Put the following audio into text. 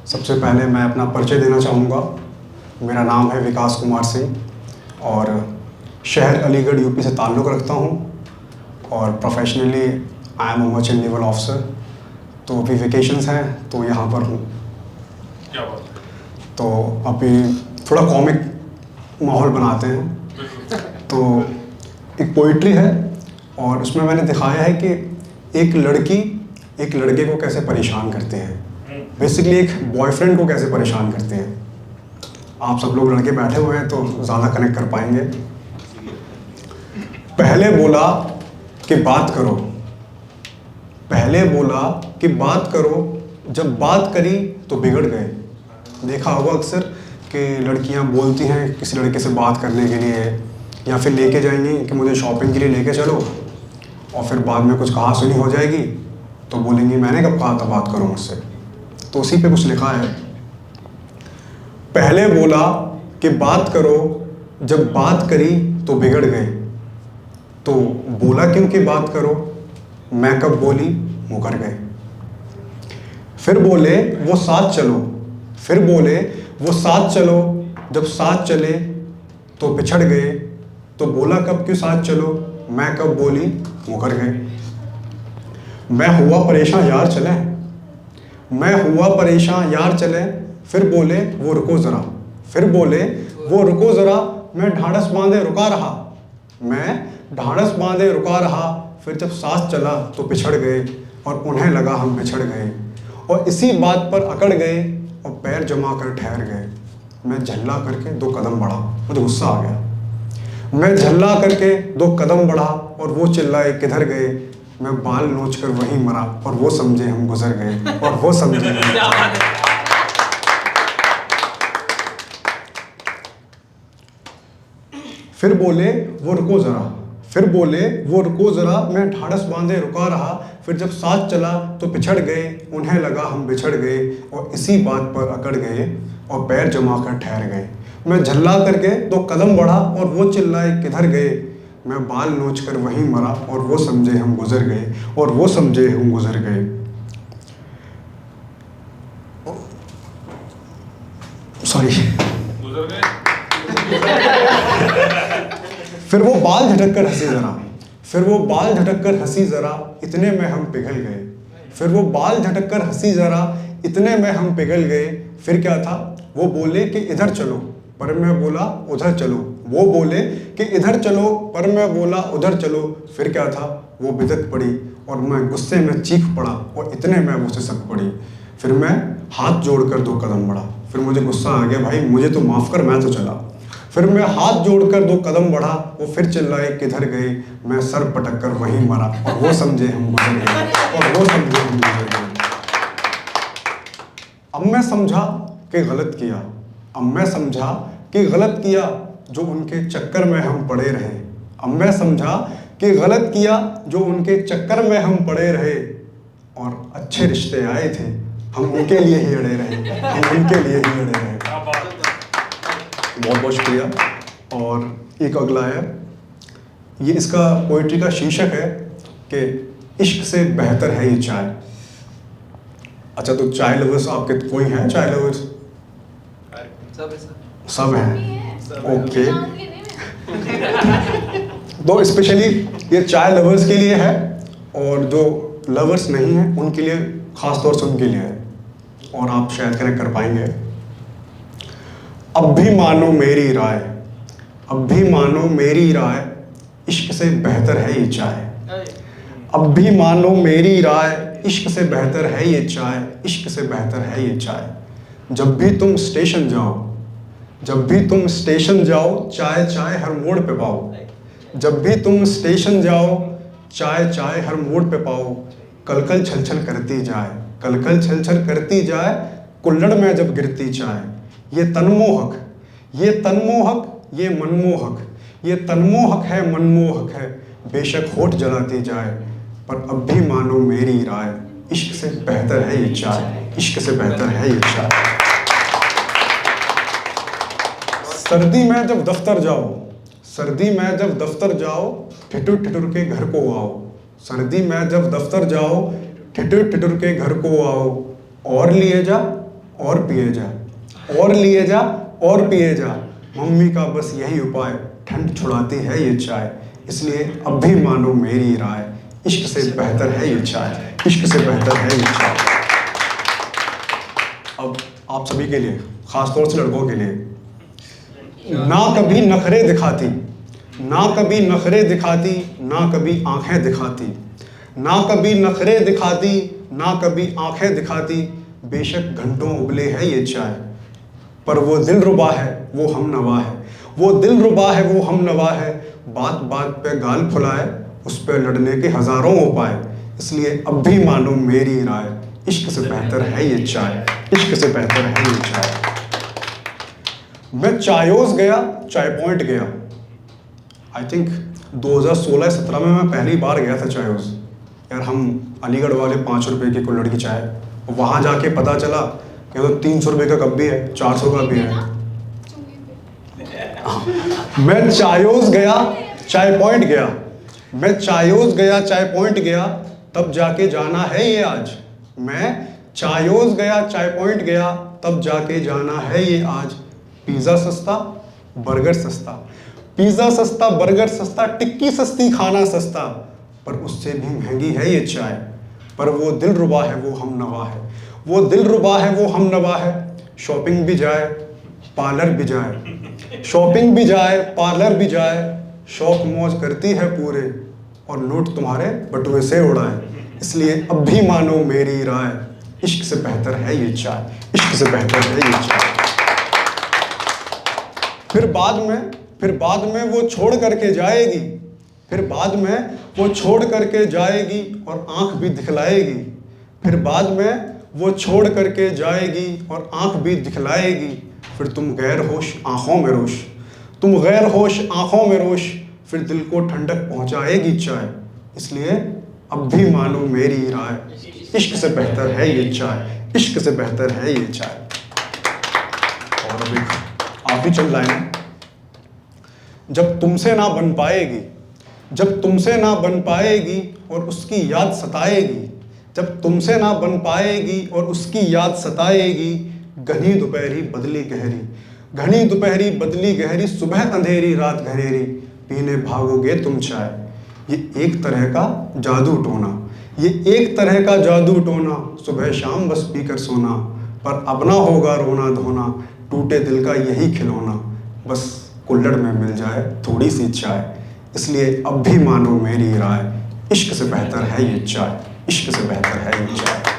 सबसे पहले मैं अपना परिचय देना चाहूँगा। मेरा नाम है विकास कुमार सिंह और शहर अलीगढ़ यूपी से ताल्लुक़ रखता हूँ और professionally I am a merchant naval officer. तो अभी वेकेशंस हैं तो यहाँ पर हूँ। क्या बात है। तो अभी थोड़ा कॉमिक माहौल बनाते हैं। तो एक पोइट्री है और उसमें मैंने दिखाया है कि एक लड़की एक लड़के को कैसे परेशान करते हैं। बेसिकली एक बॉयफ्रेंड को कैसे परेशान करते हैं। आप सब लोग लड़के बैठे हुए हैं तो ज़्यादा कनेक्ट कर पाएंगे। पहले बोला कि बात करो, पहले बोला कि बात करो, जब बात करी तो बिगड़ गए। देखा होगा अक्सर कि लड़कियां बोलती हैं किसी लड़के से बात करने के लिए या फिर लेके जाएंगी कि मुझे शॉपिंग के लिए लेके चलो, और फिर बाद में कुछ कहा सुनी हो जाएगी तो बोलेंगी मैंने कब कहा था बात करो मुझसे। तो उसी पे कुछ लिखा है, पहले बोला कि बात करो, जब बात करी तो बिगड़ गए। तो बोला क्यों कि बात करो, मैं कब बोली मुकर गए। फिर बोले वो साथ चलो, फिर बोले वो साथ चलो, जब साथ चले तो पिछड़ गए। तो बोला कब क्यों साथ चलो, मैं कब बोली मुकर गए। मैं हुआ परेशान यार चले, मैं हुआ परेशान यार चले। फिर बोले वो रुको ज़रा, फिर बोले वो रुको ज़रा, मैं ढाढ़स बांधे रुका रहा, मैं ढाढ़स बांधे रुका रहा। फिर जब साथ चला तो पिछड़ गए और उन्हें लगा हम बिछड़ गए, और इसी बात पर अकड़ गए और पैर जमा कर ठहर गए। मैं झल्ला करके 2 कदम बढ़ा, मुझे गुस्सा आ गया। मैं झल्ला करके 2 कदम बढ़ा और वो चिल्लाए किधर गए। मैं बाल नोच कर वहीं मरा और वो समझे हम गुजर गए, और वो समझे हम गुजर गए। फिर बोले वो रुको ज़रा, फिर बोले वो रुको ज़रा, मैं ढाढ़स बांधे रुका रहा। फिर जब साथ चला तो पिछड़ गए, उन्हें लगा हम बिछड़ गए, और इसी बात पर अकड़ गए और पैर जमा कर ठहर गए। मैं झल्ला करके 2 कदम बढ़ा और वो चिल्लाए किधर गए। मैं बाल नोच कर वहीं मरा और वो समझे हम गुजर गए, और वो समझे हम गुजर गए। सॉरी, गुजर गए। फिर वो बाल झटक कर हंसी ज़रा, फिर वो बाल झटक कर हंसी ज़रा, इतने में हम पिघल गए। फिर वो बाल झटक कर हंसी ज़रा, इतने में हम पिघल गए। फिर क्या था, वो बोले कि इधर चलो, पर मैं बोला उधर चलो। वो बोले कि इधर चलो, पर मैं बोला उधर चलो। फिर क्या था, वो बिदक पड़ी और मैं गुस्से में चीख पड़ा, और इतने में वो सिसक पड़ी। फिर मैं हाथ जोड़कर 2 कदम बढ़ा, फिर मुझे गुस्सा आ गया, भाई मुझे तो माफ़ कर, मैं तो चला। फिर मैं हाथ जोड़कर 2 कदम बढ़ा, वो फिर चिल्लाए किधर गए। मैं सर पटक कर वहीं मरा, और वो समझे हम गुजर गए, और वो समझे हम गुजर गए। अब मैं समझा कि गलत किया, अब मैं समझा कि गलत किया, जो उनके चक्कर में हम पड़े रहे। अब मैं समझा कि गलत किया, जो उनके चक्कर में हम पड़े रहे, और अच्छे रिश्ते आए थे, हम उनके लिए ही अड़े रहे, हम उनके लिए ही अड़े रहे। बहुत बहुत शुक्रिया। और एक अगला है, ये इसका पोइट्री का शीर्षक है कि इश्क से बेहतर है ये चाय। अच्छा, तो चाय लवर्स आपके कोई हैं चाय लवर्स? सब हैं, ओके। तो स्पेशली ये चाय लवर्स के लिए है, और जो लवर्स नहीं हैं उनके लिए, ख़ास तौर से उनके लिए है, और आप शायद कनेक्ट कर पाएंगे। अब भी मानो मेरी राय, अब भी मानो मेरी राय, इश्क से बेहतर है ये चाय। अब भी मानो मेरी राय, इश्क से बेहतर है ये चाय, इश्क से बेहतर है ये चाय। जब भी तुम स्टेशन जाओ, जब भी तुम स्टेशन जाओ, चाय चाय हर मोड़ पे पाओ। जब भी तुम स्टेशन जाओ, चाय चाय हर मोड़ पे पाओ। कलकल छलछल करती जाए, कलकल छलछल करती जाए, कुल्हड़ में जब गिरती चाय। ये तनमोहक, ये तनमोहक, ये मनमोहक, ये तनमोहक है मनमोहक है, बेशक होठ जलाती जाए, पर अब भी मानो मेरी राय, इश्क से बेहतर है ये चाय, इश्क से बेहतर है ये चाय। सर्दी में जब दफ्तर जाओ, सर्दी में जब दफ्तर जाओ, ठिठुर ठिठुर के घर को आओ। सर्दी में जब दफ्तर जाओ, ठिठुर ठिठुर के घर को आओ। और लिए जा, और पिए जा, और लिए जा और पिए जा, मम्मी का बस यही उपाय, ठंड छुड़ाती है ये चाय, इसलिए अब भी मानो मेरी राय, इश्क से बेहतर है ये चाय, इश्क से बेहतर है ये चाय। अब आप सभी के लिए, खासतौर से लड़कों के लिए, ना कभी नखरे दिखाती, ना कभी नखरे दिखाती, ना कभी आंखें दिखाती, ना कभी नखरे दिखाती, ना कभी आंखें दिखाती, बेशक घंटों उबले है ये चाय, पर वो दिलरुबा है वो हम नवा है, वो दिलरुबा है वो हम नवा है, बात बात पे गाल फुलाए, उस पे लड़ने के हजारों उपाय, इसलिए अब भी मानो मेरी राय, इश्क से बेहतर है ये चाय, इश्क से बेहतर है ये चाय। मैं चायोस गया, चाय पॉइंट गया। आई थिंक 2016-17 में मैं पहली बार गया था चायोस। यार हम अलीगढ़ वाले 5 रुपए की कुल्हड़ की चाय, वहाँ जाके पता चला कि तो 300 रुपये का कप भी है, 400 का भी है। मैं चायोस गया, चाय पॉइंट गया, मैं चायोस गया, चाय पॉइंट गया, तब जाके जाना है ये आज। मैं चायोस गया, चाय पॉइंट गया, तब जाके जाना है ये आज। पिज़्ज़ा सस्ता, बर्गर सस्ता, पिज़्ज़ा सस्ता, बर्गर सस्ता, टिक्की सस्ती, खाना सस्ता, पर उससे भी महंगी है ये चाय, पर वो दिलरुबा है वो हम नवा है, वो दिलरुबा है वो हम नवा है। शॉपिंग भी जाए पार्लर भी जाए, शॉपिंग भी जाए पार्लर भी जाए, शौक मौज करती है पूरे, और नोट तुम्हारे बटुए से उड़ाए, इसलिए अब भी मानो मेरी राय, इश्क से बेहतर है ये चाय, इश्क से बेहतर है ये चाय। फिर बाद में वो छोड़ करके जाएगी, फिर बाद में वो छोड़ करके जाएगी और आंख भी दिखलाएगी, फिर बाद में वो छोड़ करके जाएगी और आंख भी दिखलाएगी, फिर तुम गैर होश आंखों में रोश, तुम गैर होश आंखों में रोश, फिर दिल को ठंडक पहुंचाएगी चाय, इसलिए अब भी मानो मेरी राय, इश्क से बेहतर है ये चाय, इश्क से बेहतर है ये चाय। और अभी आप ही चल लाइन, जब तुमसे ना बन पाएगी, जब तुमसे ना बन पाएगी और उसकी याद सताएगी, जब तुमसे ना बन पाएगी और उसकी याद सताएगी, घनी दोपहरी बदली गहरी, घनी दोपहरी बदली गहरी, सुबह अंधेरी रात घनेरी, पीने भागोगे तुम चाय। ये एक तरह का जादू टोना, ये एक तरह का जादू टोना, सुबह शाम बस पीकर सोना, पर अब ना होगा रोना धोना, टूटे दिल का यही खिलौना, बस कुल्हड़ में मिल जाए थोड़ी सी चाय, इसलिए अब भी मानो मेरी राय, इश्क से बेहतर है ये चाय, इश्क से बेहतर है ये चाय।